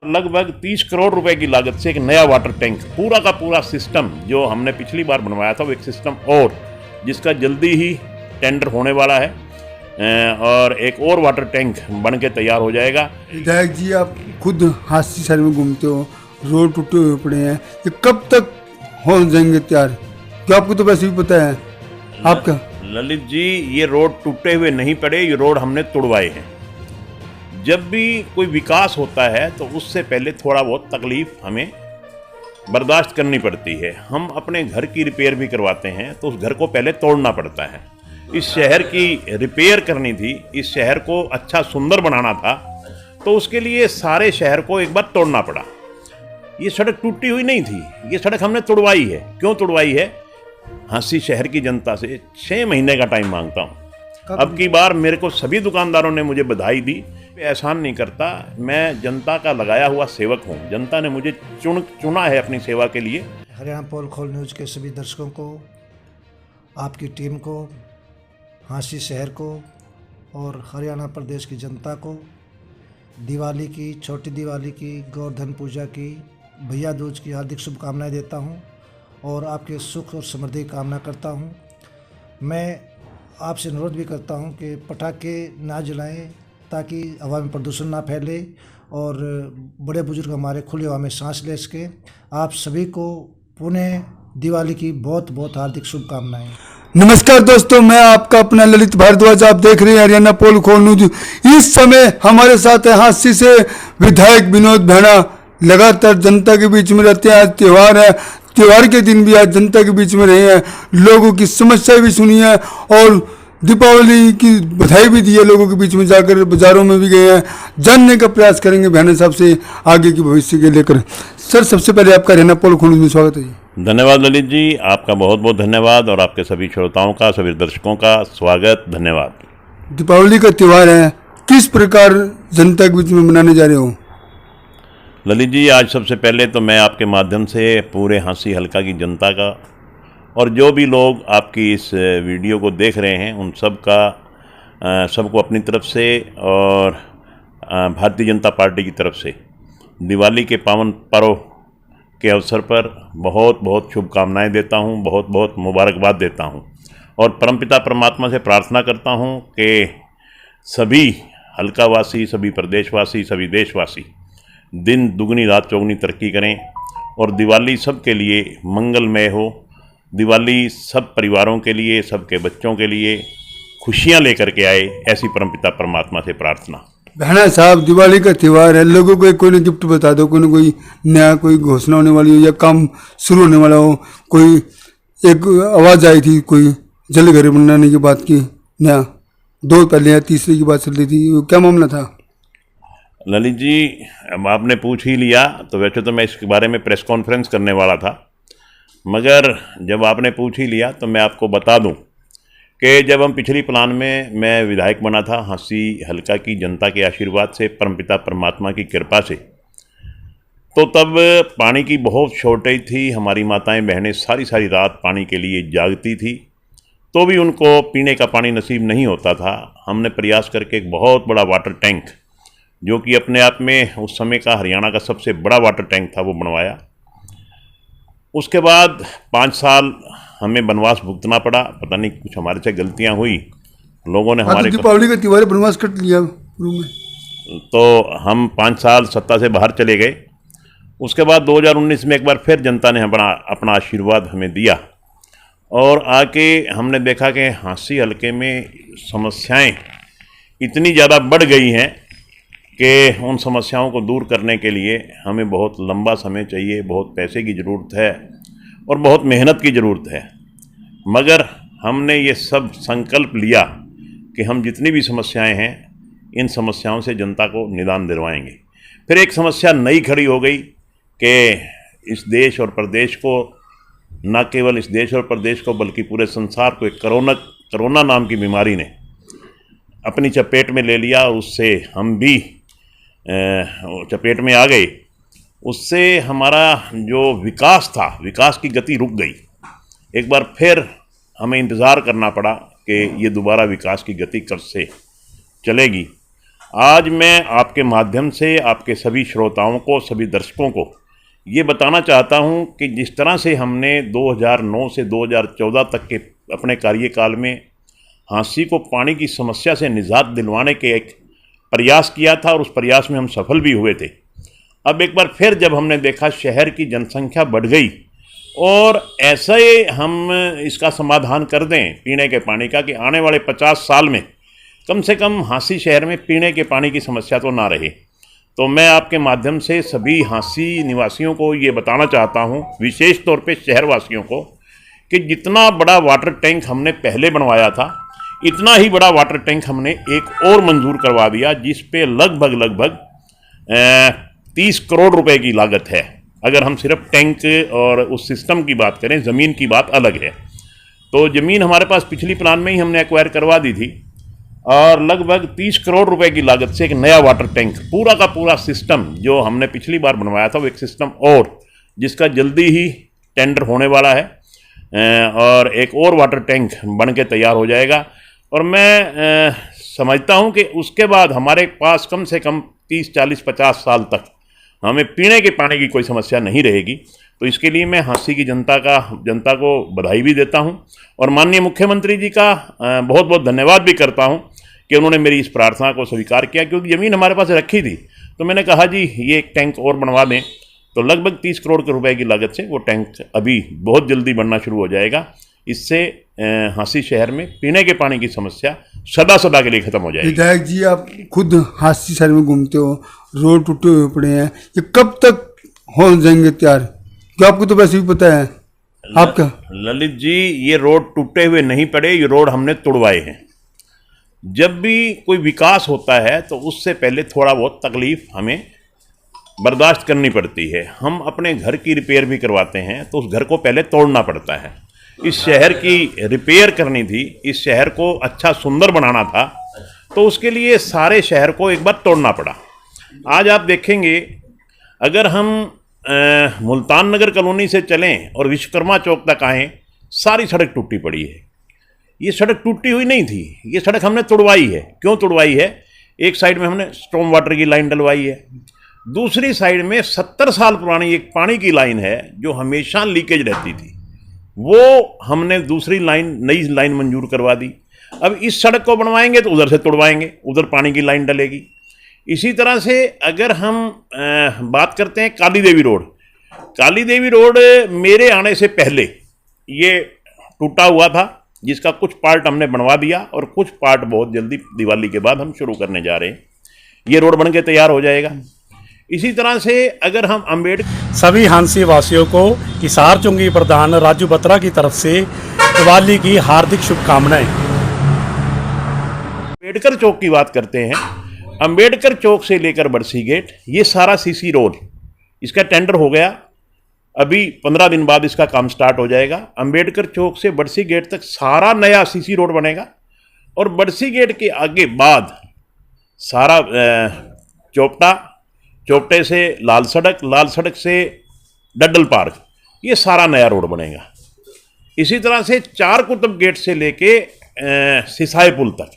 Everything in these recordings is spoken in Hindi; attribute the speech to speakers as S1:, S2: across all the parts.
S1: लगभग 30 करोड़ रुपए की लागत से एक नया वाटर टैंक, पूरा का पूरा सिस्टम जो हमने पिछली बार बनवाया था वो एक सिस्टम और जिसका जल्दी ही टेंडर होने वाला है और एक और वाटर टैंक बन के तैयार हो जाएगा।
S2: विधायक जी, आप खुद हांसी शहर में घूमते हो, रोड टूटे हुए पड़े हैं, ये कब तक हो जाएंगे तैयार? क्या आपको तो वैसे भी पता है आपका।
S1: ललित जी, ये रोड टूटे हुए नहीं पड़े, ये रोड हमने तुड़वाए हैं। जब भी कोई विकास होता है तो उससे पहले थोड़ा बहुत तकलीफ हमें बर्दाश्त करनी पड़ती है। हम अपने घर की रिपेयर भी करवाते हैं तो उस घर को पहले तोड़ना पड़ता है। इस शहर की रिपेयर करनी थी, इस शहर को अच्छा सुंदर बनाना था, तो उसके लिए सारे शहर को एक बार तोड़ना पड़ा। ये सड़क टूटी हुई नहीं थी, ये सड़क हमने तुड़वाई है। क्यों तुड़वाई है? हांसी शहर की जनता से 6 महीने का टाइम मांगता हूँ। अब की बार मेरे को सभी दुकानदारों ने मुझे बधाई दी। एहसान नहीं करता, मैं जनता का लगाया हुआ सेवक हूँ। जनता ने मुझे चुना है अपनी सेवा के लिए।
S3: हरियाणा पोल खोल न्यूज़ के सभी दर्शकों को, आपकी टीम को, हांसी शहर को और हरियाणा प्रदेश की जनता को दिवाली की, छोटी दिवाली की, गोवर्धन पूजा की, भैया दूज की हार्दिक शुभकामनाएं देता हूं और आपके सुख और समृद्धि की कामना करता हूं। मैं आपसे अनुरोध भी करता हूं कि पटाखे ना जलाएं ताकि हवा में प्रदूषण ना फैले और बड़े बुजुर्ग हमारे खुली हवा में सांस ले सकें। आप सभी को पुनः दिवाली की बहुत बहुत हार्दिक शुभकामनाएं।
S2: नमस्कार दोस्तों, मैं आपका अपना ललित भारद्वाज, आप देख रहे हैं हरियाणा पोल खोल न्यूज। इस समय हमारे साथ है हांसी से विधायक विनोद भेड़ा। लगातार जनता के बीच में रहते हैं। आज त्यौहार है, त्यौहार के दिन भी आज जनता के बीच में रहे हैं, लोगों की समस्या भी सुनी है और दीपावली की बधाई भी दी है। लोगों के बीच में जाकर बाजारों में भी गए हैं, जानने का प्रयास करेंगे भेड़ा साहब से आगे की भविष्य के लेकर। सर, सबसे पहले आपका हरियाणा पोल खोल न्यूज में स्वागत है जी।
S1: धन्यवाद ललित जी, आपका बहुत बहुत धन्यवाद और आपके सभी श्रोताओं का, सभी दर्शकों का स्वागत, धन्यवाद।
S2: दीपावली का त्यौहार है, किस प्रकार जनता के बीच में मनाने जा रहे हो?
S1: ललित जी, आज सबसे पहले तो मैं आपके माध्यम से पूरे हांसी हलका की जनता का और जो भी लोग आपकी इस वीडियो को देख रहे हैं उन सब का सबको अपनी तरफ से और भारतीय जनता पार्टी की तरफ से दिवाली के पावन पर्व के अवसर पर बहुत बहुत शुभकामनाएं देता हूं, बहुत बहुत मुबारकबाद देता हूं और परमपिता परमात्मा से प्रार्थना करता हूं कि सभी हलकावासी, सभी प्रदेशवासी, सभी देशवासी दिन दुगनी रात चौगनी तरक्की करें और दिवाली सबके लिए मंगलमय हो। दिवाली सब परिवारों के लिए, सबके बच्चों के लिए खुशियां लेकर के आए, ऐसी परमपिता परमात्मा से प्रार्थना।
S2: भेड़ा साहब, दिवाली का त्यौहार है, लोगों को कोई ना गिफ्ट बता दो, कोई ना कोई नया कोई घोषणा होने वाली हो या काम शुरू होने वाला हो। कोई एक आवाज़ आई थी, कोई जल घर बनाने की बात की, नया 2 पहले या तीसरे की बात चल रही थी, क्या मामला था?
S1: ललित जी, अब आपने पूछ ही लिया तो वैसे तो मैं इसके बारे में प्रेस कॉन्फ्रेंस करने वाला था, मगर जब आपने पूछ ही लिया तो मैं आपको बता दूं कि जब हम पिछली प्लान में मैं विधायक बना था हांसी हलका की जनता के आशीर्वाद से, परमपिता परमात्मा की कृपा से, तो तब पानी की बहुत शॉर्टेज थी। हमारी माताएं बहनें सारी सारी रात पानी के लिए जागती थी, तो भी उनको पीने का पानी नसीब नहीं होता था। हमने प्रयास करके एक बहुत बड़ा वाटर टैंक, जो कि अपने आप में उस समय का हरियाणा का सबसे बड़ा वाटर टैंक था, वो बनवाया। उसके बाद 5 साल हमें वनवास भुगतना पड़ा। पता नहीं कुछ हमारे से गलतियां हुई, लोगों ने हमारे
S2: दीपावली का त्यौहार वनवास कट लिया में।
S1: तो हम 5 साल सत्ता से बाहर चले गए। उसके बाद 2019 में एक बार फिर जनता ने अपना आशीर्वाद हमें दिया और आके हमने देखा कि हांसी हलके में समस्याएं इतनी ज़्यादा बढ़ गई हैं कि उन समस्याओं को दूर करने के लिए हमें बहुत लंबा समय चाहिए, बहुत पैसे की ज़रूरत है और बहुत मेहनत की ज़रूरत है। मगर हमने ये सब संकल्प लिया कि हम जितनी भी समस्याएं हैं, इन समस्याओं से जनता को निदान दिलवाएंगे। फिर एक समस्या नई खड़ी हो गई कि इस देश और प्रदेश को, न केवल इस देश और प्रदेश को बल्कि पूरे संसार को एक कोरोना नाम की बीमारी ने अपनी चपेट में ले लिया। उससे हम भी चपेट में आ गए। उससे हमारा जो विकास था, विकास की गति रुक गई। एक बार फिर हमें इंतज़ार करना पड़ा कि ये दोबारा विकास की गति कब से चलेगी। आज मैं आपके माध्यम से आपके सभी श्रोताओं को, सभी दर्शकों को ये बताना चाहता हूँ कि जिस तरह से हमने 2009 से 2014 तक के अपने कार्यकाल में हांसी को पानी की समस्या से निजात दिलवाने के एक प्रयास किया था और उस प्रयास में हम सफल भी हुए थे। अब एक बार फिर जब हमने देखा शहर की जनसंख्या बढ़ गई और ऐसा ही हम इसका समाधान कर दें पीने के पानी का कि आने वाले 50 साल में कम से कम हांसी शहर में पीने के पानी की समस्या तो ना रहे, तो मैं आपके माध्यम से सभी हांसी निवासियों को ये बताना चाहता हूँ, विशेष तौर पे शहरवासियों को, कि जितना बड़ा वाटर टैंक हमने पहले बनवाया था इतना ही बड़ा वाटर टैंक हमने एक और मंजूर करवा दिया, जिस पे लगभग 30 करोड़ रुपए की लागत है। अगर हम सिर्फ टैंक और उस सिस्टम की बात करें, ज़मीन की बात अलग है। तो ज़मीन हमारे पास पिछली प्लान में ही हमने एक्वायर करवा दी थी और लगभग 30 करोड़ रुपए की लागत से एक नया वाटर टैंक, पूरा का पूरा सिस्टम जो हमने पिछली बार बनवाया था वो एक सिस्टम और जिसका जल्दी ही टेंडर होने वाला है और एक और वाटर टैंक बन के तैयार हो जाएगा। और मैं समझता हूं कि उसके बाद हमारे पास कम से कम 30, 40, 50 साल तक हमें पीने के पानी की कोई समस्या नहीं रहेगी। तो इसके लिए मैं हांसी की जनता को बधाई भी देता हूं और माननीय मुख्यमंत्री जी का बहुत बहुत धन्यवाद भी करता हूं कि उन्होंने मेरी इस प्रार्थना को स्वीकार किया, क्योंकि ज़मीन हमारे पास रखी थी। तो मैंने कहा जी ये एक टैंक और बनवा दें, तो लगभग 30 करोड़ के रुपए की लागत से वो टैंक अभी बहुत जल्दी बनना शुरू हो जाएगा। इससे हांसी शहर में पीने के पानी की समस्या सदा के लिए ख़त्म हो जाएगी।
S2: विधायक जी, आप खुद हांसी शहर में घूमते हो, रोड टूटे हुए पड़े हैं, ये कब तक हो जाएंगे तैयार? क्या आपको तो वैसे भी पता है आपका।
S1: ललित जी, ये रोड टूटे हुए नहीं पड़े, ये रोड हमने तुड़वाए हैं। जब भी कोई विकास होता है तो उससे पहले थोड़ा बहुत तकलीफ हमें बर्दाश्त करनी पड़ती है। हम अपने घर की रिपेयर भी करवाते हैं तो उस घर को पहले तोड़ना पड़ता है। इस शहर की रिपेयर करनी थी, इस शहर को अच्छा सुंदर बनाना था, तो उसके लिए सारे शहर को एक बार तोड़ना पड़ा। आज आप देखेंगे अगर हम मुल्तान नगर कॉलोनी से चलें और विश्वकर्मा चौक तक आएँ, सारी सड़क टूटी पड़ी है। ये सड़क टूटी हुई नहीं थी, ये सड़क हमने तुड़वाई है। क्यों तुड़वाई है? एक साइड में हमने स्टॉर्म वाटर की लाइन डलवाई है, दूसरी साइड में 70 साल पुरानी एक पानी की लाइन है जो हमेशा लीकेज रहती थी, वो हमने दूसरी लाइन, नई लाइन मंजूर करवा दी। अब इस सड़क को बनवाएंगे तो उधर से तुड़वाएंगे, उधर पानी की लाइन डलेगी। इसी तरह से अगर हम बात करते हैं काली देवी रोड मेरे आने से पहले ये टूटा हुआ था, जिसका कुछ पार्ट हमने बनवा दिया और कुछ पार्ट बहुत जल्दी दिवाली के बाद हम शुरू करने जा रहे हैं। ये रोड बन के तैयार हो जाएगा। इसी तरह से अगर हम अम्बेडकर,
S4: सभी हांसी वासियों को हिसार चुंगी प्रधान राजू बत्रा की तरफ से दिवाली की हार्दिक शुभकामनाएं।
S1: अम्बेडकर चौक की बात करते हैं, अम्बेडकर चौक से लेकर बरसी गेट, ये सारा सीसी रोड, इसका टेंडर हो गया, अभी 15 दिन बाद इसका काम स्टार्ट हो जाएगा। अम्बेडकर चौक से बरसी गेट तक सारा नया सीसी रोड बनेगा और बरसी गेट के आगे बाद सारा चौपटे से लाल सड़क से डड्डल पार्क, ये सारा नया रोड बनेगा। इसी तरह से 4 कुतुब गेट से लेके सिसाई पुल तक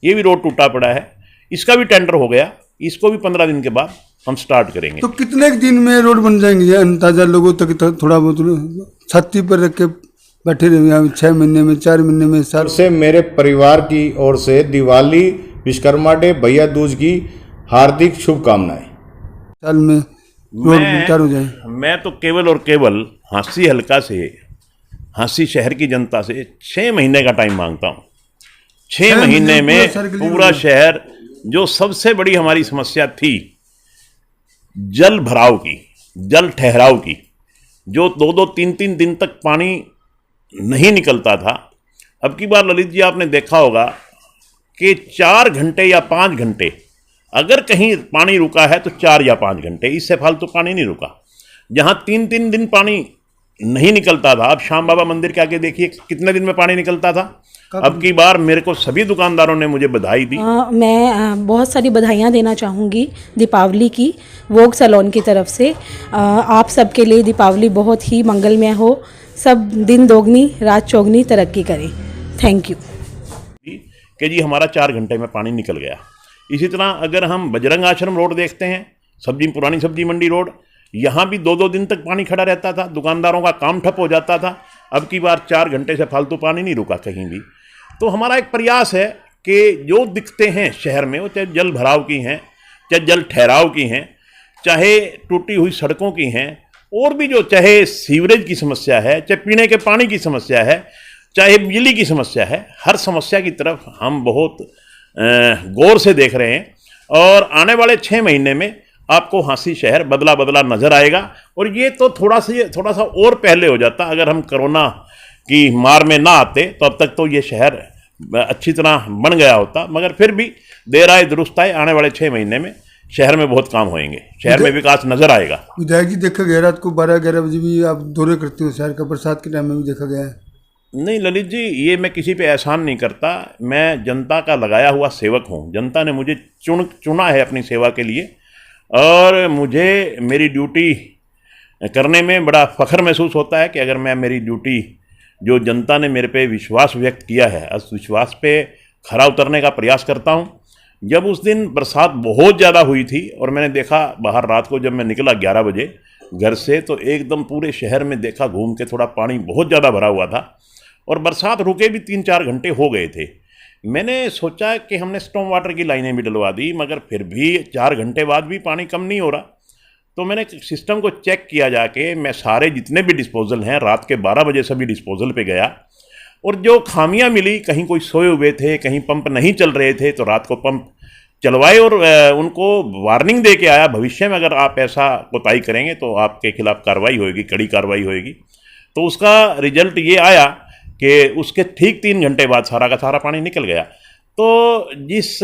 S1: ये भी रोड टूटा पड़ा है, इसका भी टेंडर हो गया, इसको भी 15 दिन के बाद हम स्टार्ट करेंगे।
S2: तो कितने दिन में रोड बन जाएंगे? अंदाजा लोगों तक थोड़ा बहुत छत्ती पर रख के बैठे रहे, 6 महीने में, 4 महीने में, साल
S5: से मेरे परिवार की ओर से दिवाली, विश्वकर्मा डे, भैया दूज की हार्दिक शुभकामनाएं।
S2: साल में रोड तैयार हो जाए।
S1: मैं तो केवल और केवल हांसी हल्का से, हांसी शहर की जनता से 6 महीने का टाइम मांगता हूँ। 6 महीने में पूरा शहर, जो सबसे बड़ी हमारी समस्या थी जल भराव की, जल ठहराव की, जो 2-2, 3-3 दिन तक पानी नहीं निकलता था, अब की बार ललित जी आपने देखा होगा कि 4 घंटे या 5 घंटे, अगर कहीं पानी रुका है तो 4 या 5 घंटे, इससे फालतू पानी नहीं रुका। जहाँ 3-3 दिन पानी नहीं निकलता था, अब श्याम बाबा मंदिर के आगे देखिए कितने दिन में पानी निकलता था। अब की बार मेरे को सभी दुकानदारों ने मुझे बधाई दी।
S6: मैं बहुत सारी बधाइयाँ देना चाहूँगी दीपावली की, वोग सैलून की तरफ से। आप सबके लिए दीपावली बहुत ही मंगलमय हो, सब दिन दोगुनी रात चौगुनी तरक्की करें। Thank you.
S1: कि जी हमारा 4 घंटे में पानी निकल गया। इसी तरह अगर हम बजरंग आश्रम रोड देखते हैं, पुरानी सब्जी मंडी रोड, यहाँ भी 2-2 दिन तक पानी खड़ा रहता था, दुकानदारों का काम ठप हो जाता था। अब की बार 4 घंटे से फालतू पानी नहीं रुका कहीं भी। तो हमारा एक प्रयास है कि जो दिखते हैं शहर में, वो चाहे जल भराव की हैं, चाहे जल ठहराव की हैं, चाहे टूटी हुई सड़कों की हैं, और भी जो चाहे सीवरेज की समस्या है, चाहे पीने के पानी की समस्या है, चाहे बिजली की समस्या है, हर समस्या की तरफ हम बहुत गौर से देख रहे हैं। और आने वाले 6 महीने में आपको हांसी शहर बदला बदला नज़र आएगा। और ये तो थोड़ा सा और पहले हो जाता, अगर हम कोरोना की मार में ना आते तो अब तक तो ये शहर अच्छी तरह बन गया होता। मगर फिर भी देर आए दुरुस्त आए, आने वाले 6 महीने में शहर में बहुत काम होंगे, शहर में विकास नजर आएगा।
S2: विधायक जी, देखा गया रात को 12-11 बजे भी आप दौरे करते हो शहर का, बरसात के टाइम में भी देखा गया है।
S1: नहीं ललित जी, ये मैं किसी पे एहसान नहीं करता, मैं जनता का लगाया हुआ सेवक हूँ। जनता ने मुझे चुना है अपनी सेवा के लिए, और मुझे मेरी ड्यूटी करने में बड़ा फख्र महसूस होता है कि अगर मैं मेरी ड्यूटी, जो जनता ने मेरे पे विश्वास व्यक्त किया है, उस विश्वास पे खरा उतरने का प्रयास करता हूँ। जब उस दिन बरसात बहुत ज़्यादा हुई थी और मैंने देखा बाहर, रात को जब मैं निकला 11 बजे घर से, तो एकदम पूरे शहर में देखा घूम के, थोड़ा पानी बहुत ज़्यादा भरा हुआ था और बरसात रुके भी 3-4 घंटे हो गए थे। मैंने सोचा कि हमने स्टॉर्म वाटर की लाइनें भी डलवा दी, मगर फिर भी 4 घंटे बाद भी पानी कम नहीं हो रहा। तो मैंने सिस्टम को चेक किया जाके, मैं सारे जितने भी डिस्पोजल हैं रात के 12 बजे सभी डिस्पोजल पे गया, और जो खामियां मिली, कहीं कोई सोए हुए थे, कहीं पंप नहीं चल रहे थे, तो रात को पंप चलवाए और उनको वार्निंग दे के आया, भविष्य में अगर आप ऐसा कोताही करेंगे तो आपके खिलाफ कार्रवाई होगी, कड़ी कार्रवाई होगी। तो उसका रिजल्ट ये आया कि उसके ठीक 3 घंटे बाद सारा का सारा पानी निकल गया। तो जिस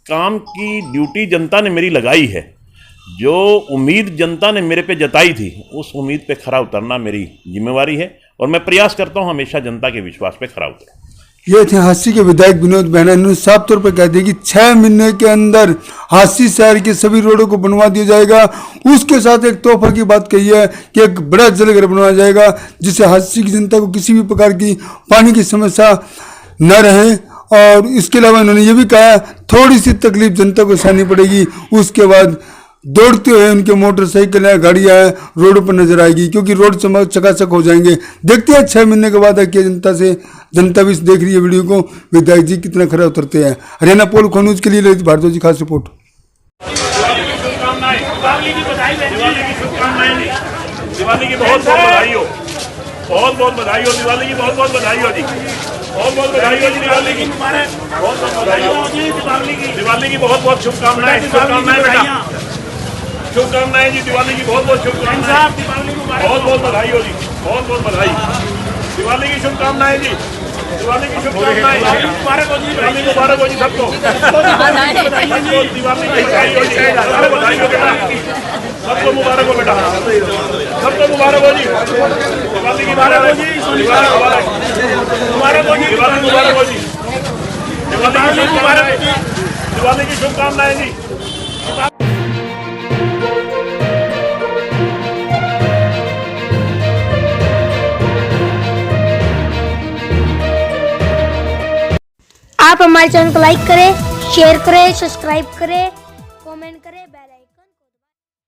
S1: काम की ड्यूटी जनता ने मेरी लगाई है, जो उम्मीद जनता ने मेरे पे जताई थी, उस उम्मीद पे खरा उतरना मेरी जिम्मेवारी है, और मैं प्रयास करता हूं हमेशा जनता के विश्वास पे खरा उतरूं।
S2: ये थे हांसी के विधायक विनोद बेहना। इन्होंने साफ तौर पर कह दिया कि 6 महीने के अंदर हांसी शहर के सभी रोडों को बनवा दिया जाएगा। उसके साथ एक तोहफा की बात कही है कि एक बड़ा जलघर बनवाया जाएगा, जिससे हांसी की जनता को किसी भी प्रकार की पानी की समस्या न रहे। और इसके अलावा इन्होंने ये भी कहा, थोड़ी सी तकलीफ जनता को सहनी पड़ेगी, उसके बाद दौड़ते हुए उनके मोटरसाइकिल है, गाड़ियाँ हैं, रोड पर नजर आएगी, क्योंकि रोड चकाचक हो जाएंगे। देखते हैं 6 महीने के बाद किया जनता से। जनता भी देख रही है वीडियो को, विधायक जी कितना खरा उतरते हैं। हरियाणा पोल खो न्यूज के लिए ललित भारद्वाज जी, खास रिपोर्ट।
S1: दिवाली की बहुत बहुत बधाई हो, बहुत बहुत बधाई हो, दिवाली की बहुत बहुत बधाई हो जी, बहुत बहुत बधाई हो जी, दिवाली की बहुत बहुत बधाई हो जी, दिवाली की बहुत बहुत शुभकामनाएं, शुभकामनाएं बेटा, शुभकामनाएं जी, दिवाली की बहुत बहुत शुभकामनाएं, बहुत बहुत बधाई हो जी, बहुत बहुत बधाई, दिवाली की शुभकामनाएं जी, दिवाली की शुभकामनाएं, दिवाली मुबारक हो जी सबको, दिवाली की बधाई हो जी, बधाई हो बेटा, सबको मुबारक हो बेटा, सबको मुबारक हो जी, दिवाली की मुबारक हो जी, मुबारक हो जी, दिवाली मुबारक हो जी, दिवाली की मुबारक हो जी, दिवाली की शुभकामनाएं जी।
S7: आप हमारे चैनल को लाइक करें, शेयर करें, सब्सक्राइब करें